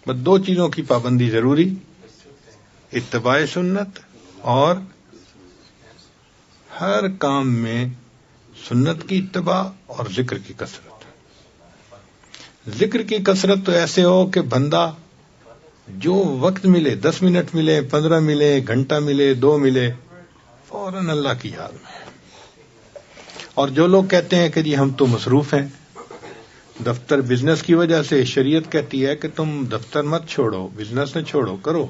بس دو چیزوں کی پابندی ضروری، اتباع سنت اور ہر کام میں سنت کی اتباع اور ذکر کی کثرت۔ ذکر کی کثرت تو ایسے ہو کہ بندہ جو وقت ملے، 10 منٹ ملے، 15 ملے، گھنٹہ ملے، 2 ملے، فوراً اللہ کی یاد میں۔ اور جو لوگ کہتے ہیں کہ جی ہم تو مصروف ہیں دفتر بزنس کی وجہ سے، شریعت کہتی ہے کہ تم دفتر مت چھوڑو، بزنس نہ چھوڑو، کرو،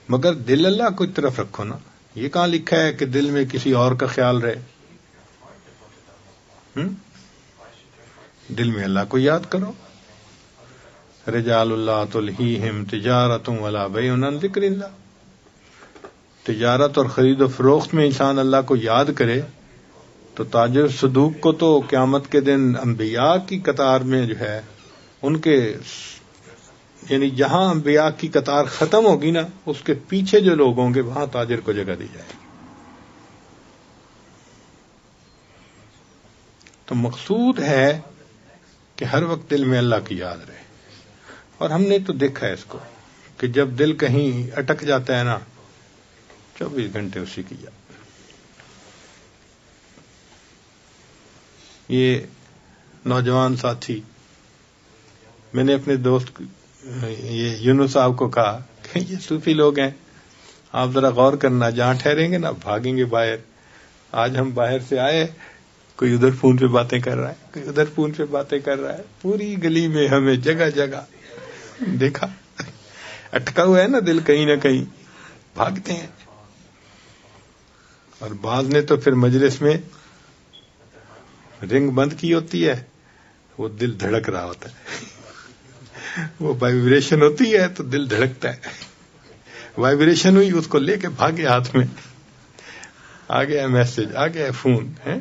مگر دل اللہ کو طرف رکھو نا۔ یہ کہاں لکھا ہے کہ دل میں کسی اور کا خیال رہے؟ دل میں اللہ کو یاد کرو۔ رجال اللہ تلہیہم تجارت ولا بیع عن ذکر اللہ۔ تجارت اور خرید و فروخت میں انسان اللہ کو یاد کرے تو تاجر صدوق کو تو قیامت کے دن انبیاء کی قطار میں جو ہے ان کے، یعنی جہاں انبیاء کی قطار ختم ہوگی نا، اس کے پیچھے جو لوگ ہوں گے وہاں تاجر کو جگہ دی جائے گی۔ تو مقصود ہے کہ ہر وقت دل میں اللہ کی یاد رہے۔ اور ہم نے تو دیکھا ہے اس کو کہ جب دل کہیں اٹک جاتا ہے نا، 24 گھنٹے اسی کی یاد۔ یہ نوجوان ساتھی، میں نے اپنے دوست یہ یونس صاحب کو کہا کہ یہ صوفی لوگ ہیں، آپ ذرا غور کرنا، جہاں ٹھہریں گے نا بھاگیں گے باہر۔ آج ہم باہر سے آئے، کوئی ادھر فون پہ باتیں کر رہا ہے، کوئی ادھر فون پہ باتیں کر رہا ہے، پوری گلی میں ہمیں جگہ جگہ دیکھا۔ اٹکا ہوا ہے نا دل کہیں نہ کہیں، بھاگتے ہیں۔ اور بعض نے تو پھر مجلس میں رنگ بند کی ہوتی ہے، وہ دل دھڑک رہا ہوتا ہے، وہ وائبریشن ہوتی ہے تو دل دھڑکتا ہے۔ وائبریشن ہوئی، اس کو لے کے بھاگے، ہاتھ میں آ گیا میسج، آ گیا فون ہے۔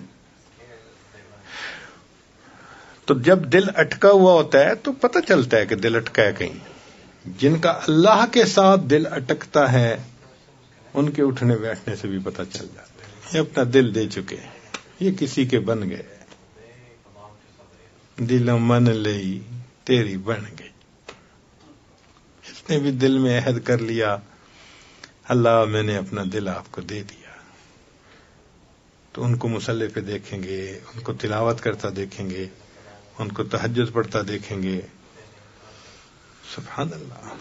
تو جب دل اٹکا ہوا ہوتا ہے تو پتہ چلتا ہے کہ دل اٹکا ہے کہیں۔ جن کا اللہ کے ساتھ دل اٹکتا ہے ان کے اٹھنے بیٹھنے سے بھی پتہ چل جاتا ہے، یہ اپنا دل دے چکے ہیں، یہ کسی کے بن گئے۔ دل من لئی تیری بن گئی۔ اس نے بھی دل میں عہد کر لیا، اللہ میں نے اپنا دل آپ کو دے دیا۔ تو ان کو مصلی پہ دیکھیں گے، ان کو تلاوت کرتا دیکھیں گے، ان کو تہجد پڑھتا دیکھیں گے۔ سبحان اللہ۔